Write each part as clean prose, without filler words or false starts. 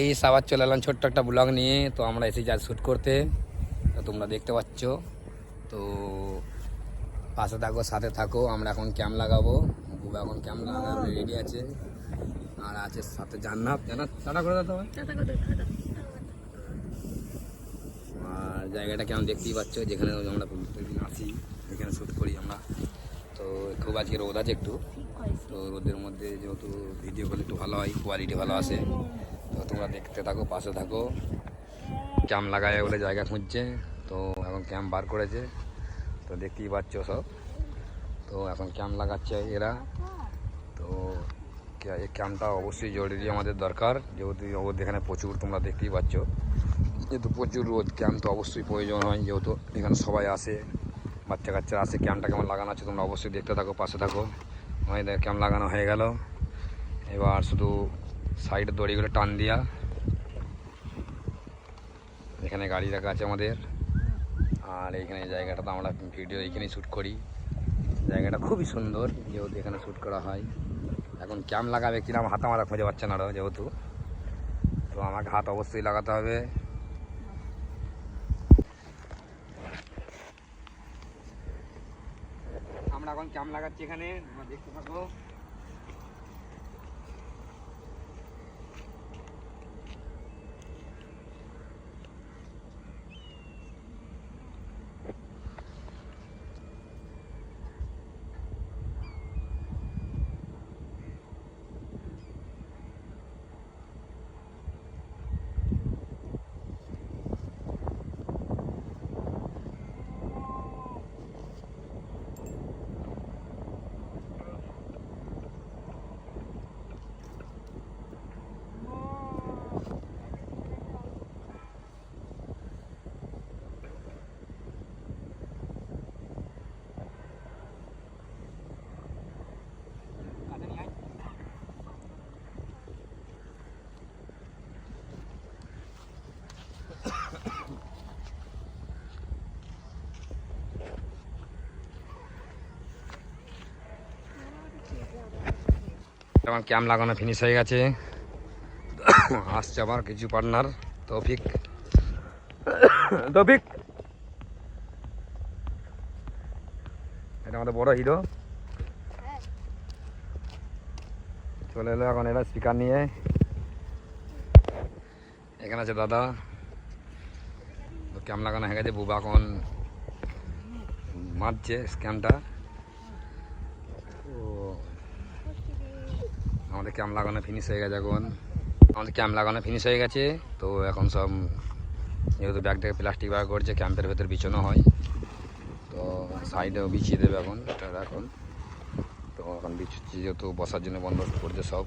এই আবার চলে এলাম ছোট্ট একটা ব্লগ নিয়ে। তো আমরা এসেছি আজ শ্যুট করতে, তো তোমরা দেখতে পাচ্ছ। তো পাশে থাকো, সাথে থাকো। আমরা এখন ক্যাম্প লাগাবো, বুবা এখন ক্যাম্প লাগাবে রেডি আছে, আর আছে সাথে জান্নাত। টাটা করে দাও। আর জায়গাটা কেমন দেখতেই পাচ্ছ, যেখানে আমরা প্রতিদিন আসি, এখানে শ্যুট করি আমরা। তো খুব আজকে রোদ আছে একটু, তো রোদের মধ্যে যেহেতু ভিডিও করলে একটু ভালো হয়, কোয়ালিটি ভালো আসে। তো তোমরা দেখতে থাকো, পাশে থাকো। ক্যাম্প লাগায় বলে জায়গা খুঁজছে, তো এখন ক্যাম্প বার করেছে, তো দেখতেই পাচ্ছ সব। তো এখন ক্যাম্প লাগাচ্ছে এরা। তো এই ক্যাম্পটা অবশ্যই জরুরি আমাদের দরকার, যেহেতু রোদ এখানে প্রচুর, তোমরা দেখতেই পাচ্ছ। যেহেতু প্রচুর রোদ, ক্যাম্প তো অবশ্যই প্রয়োজন হয়, যেহেতু এখানে সবাই আসে, বাচ্চা কাচ্চারা আসে। ক্যাম্পটা কেমন লাগানো আছে তোমরা অবশ্যই দেখতে থাকো, পাশে থাকো। আমাদের ক্যাম্প লাগানো হয়ে গেল, এবার শুধু সাইডের দড়িগুলো টান দিয়া। এখানে গাড়ি রাখা আছে আমাদের, আর এইখানে জায়গাটাতে আমরা ভিডিও এইখানেই শ্যুট করি। জায়গাটা খুবই সুন্দর, যেহেতু এখানে শ্যুট করা হয়। এখন ক্যাম্প লাগাবে কিনা আমার হাত আমার খুঁজে পাচ্ছে না যেহেতু, তো আমাকে হাত অবশ্যই লাগাতে হবে। আমরা এখন ক্যাম্প লাগাচ্ছি এখানে, তোমরা দেখতে থাকো। আমার ক্যাম্প লাগানো ফিনিশ হয়ে গেছে। আসছে আবার কিছু পার্টনার, তৌফিক। এটা আমাদের বড় হিরো চলে এলো এখন, এরা স্পিকার নিয়ে। এখানে আছে দাদা। তো ক্যাম্প লাগানো হয়ে গেছে, বুবা এখন মারছে ক্যাম্পটা। তো আমাদের ক্যাম্প লাগানো ফিনিশ হয়ে গেছে এখন। তো এখন সব যেহেতু ব্যাগ থেকে প্লাস্টিক ব্যাগ করছে, ক্যাম্পের ভেতর বিছানো হয়, তো সাইডেও বিছিয়ে দেবে এখন এটা এখন। তো এখন বিছুচ্ছি, যেহেতু বসার জন্য বন্দোবস্ত করছে সব।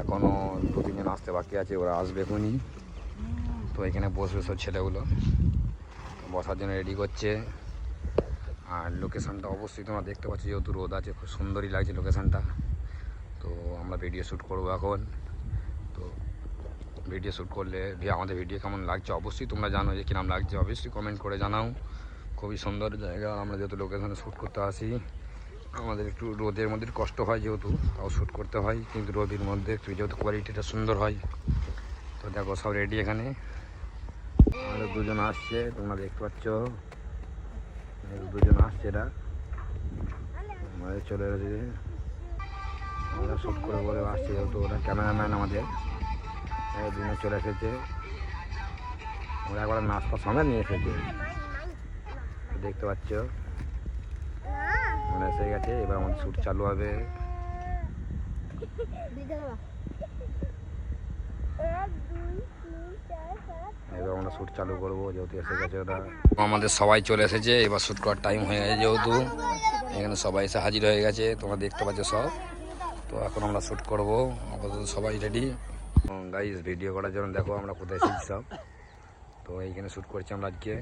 এখনও 2-3 জন আসতে বাকি আছে, ওরা আসবে এখনই। তো এখানে বসবে সব ছেলেগুলো, বসার জন্য রেডি করছে। আর লোকেশানটা অবশ্যই তোমরা দেখতে পাচ্ছ, যেহেতু রোদ আছে, খুব সুন্দরই লাগছে লোকেশানটা। তো আমরা ভিডিও শ্যুট করবো এখন। তো ভিডিও শ্যুট করলে আমাদের ভিডিও কেমন লাগছে অবশ্যই তোমরা জানো, যে কিরম লাগছে অবশ্যই কমেন্ট করে জানাও। খুবই সুন্দর জায়গা, আমরা যেহেতু লোকেশানে শ্যুট করতে আসি, আমাদের একটু রোদের মধ্যে কষ্ট হয়, যেহেতু তাও শ্যুট করতে হয়, কিন্তু রোদের মধ্যে একটু যেহেতু কোয়ালিটিটা সুন্দর হয়। তো দেখো সব রেডি এখানে, আমাদের 2 জন আসছে, তোমরা দেখতে পাচ্ছ 2 জন আসছে। এরা আমাদের চলে এসেছে, ওরা শ্যুট করে বলে আসছে, যেহেতু ওরা ক্যামেরাম্যান আমাদের, দিনে চলে এসেছে। ওরা একবার নাস্তা সমেত নিয়ে এসেছে, দেখতে পাচ্ছ মনে এসে গেছে। এবার আমাদের শ্যুট চালু হবে। এবার আমরা শ্যুট চালু করবো, যেহেতু এসে গেছে ওরা। আমাদের সবাই চলে এসেছে, এবার শ্যুট করার টাইম হয়ে গেছে, যেহেতু এখানে সবাই এসে হাজির হয়ে গেছে, তোমরা দেখতে পাচ্ছ সব। তো এখন আমরা শ্যুট করবো, আপাতত সবাই রেডি। গাইস ভিডিও করার জন্য দেখো আমরা কোথায় এসেছি সব। তো এইখানে শ্যুট করছি আমরা আজকে।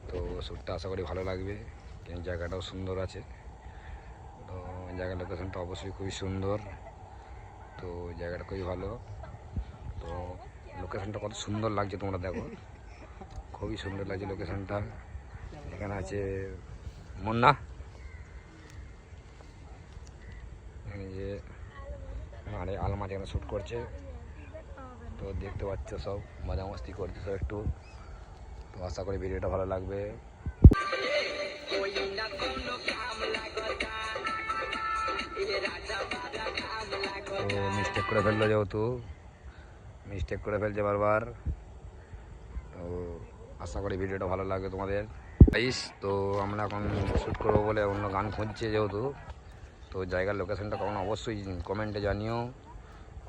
তো শ্যুটটা আশা করি ভালো লাগবে, কিন্তু জায়গাটাও সুন্দর আছে। তো জায়গার লোকেশনটা অবশ্যই খুবই সুন্দর, তো জায়গাটা খুবই ভালো। তো লোকেশনটা কত সুন্দর লাগছে তোমরা দেখো, খুবই সুন্দর লাগছে লোকেশনটা। এখানে আছে মুন্না, যে আলমাজ এখানে শ্যুট করছে। দেখতে পাচ্ছ সব মজা মস্তি করছে সব একটু। তো আশা করি ভিডিওটা ভালো লাগবে। তো মিস্টেক করে ফেললো, যেহেতু মিস্টেক করে ফেলছে বারবার। তো আশা করি ভিডিওটা ভালো লাগবে তোমাদের গাইস। তো আমরা এখন শ্যুট করবো বলে অন্য গান খুঁজছে যেহেতু, তো জায়গার লোকেশনটা কখন অবশ্যই কমেন্টে জানিও।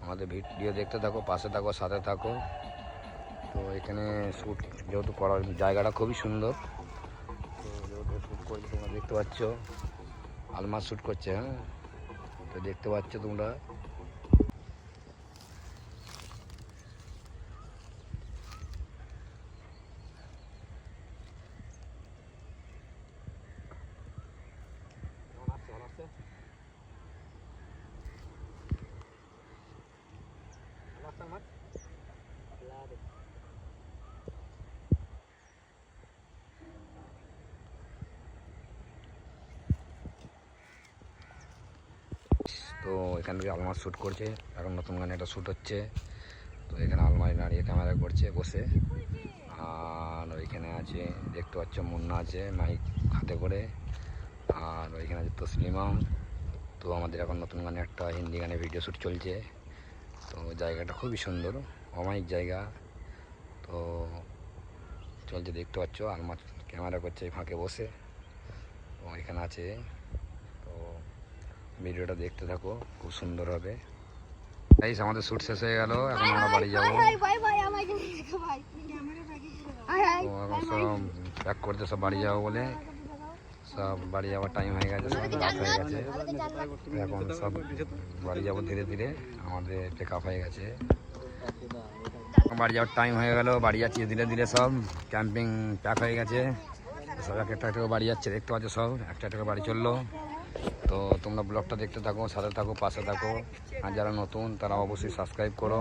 আমাদের ভিডিও দেখতে থাকো, পাশে থাকো, সাথে থাকো। তো এখানে শ্যুট যেহেতু করার জায়গাটা খুবই সুন্দর, তো যেহেতু শ্যুট করছে তোমরা দেখতে পাচ্ছ, আলমাস শ্যুট করছে। হ্যাঁ, তো দেখতে পাচ্ছ তোমরা। তো এখান থেকে আলমার শ্যুট করছে, এখন নতুন গানে একটা শ্যুট হচ্ছে। তো এখানে আলমারি দাঁড়িয়ে ক্যামেরা করছে বসে। আর ওইখানে আছে দেখতে পাচ্ছ মুন্না আছে মাইক হাতে করে, আর ওইখানে আছে তসলিমা। তো আমাদের এখন নতুন গানে একটা হিন্দি গানে ভিডিও শ্যুট চলছে। তো জায়গাটা খুবই সুন্দর, অমায়িক জায়গা। তো চলছে দেখতে পাচ্ছ, আলমার ক্যামেরা করছে ফাঁকে বসে। তো এখানে আছে, তো ভিডিওটা দেখতে থাকো, খুব সুন্দর হবে। গাইস আমাদের শ্যুট শেষ হয়ে গেল, এখন আমরা বাড়ি যাবো। তো এখন সব প্যাক করতে সব বাড়ি যাবো বলে, সব বাড়ি যাওয়ার টাইম হয়ে গেছে, সব রাত হয়ে গেছে। এখন সব বাড়ি যাবো ধীরে ধীরে, আমাদের পেক আপ হয়ে গেছে। বাড়ি যাওয়ার টাইম হয়ে গেল, বাড়ি যাচ্ছি ধীরে ধীরে, সব ক্যাম্পিং প্যাক হয়ে গেছে। সব একটা একটা করে বাড়ি যাচ্ছে, দেখতে পাচ্ছ সব একটা একটা করে বাড়ি চললো। তো তোমরা ব্লগটা দেখতে থাকো, সাথে থাকো, পাশে থাকো। আর যারা নতুন তারা অবশ্যই সাবস্ক্রাইব করো।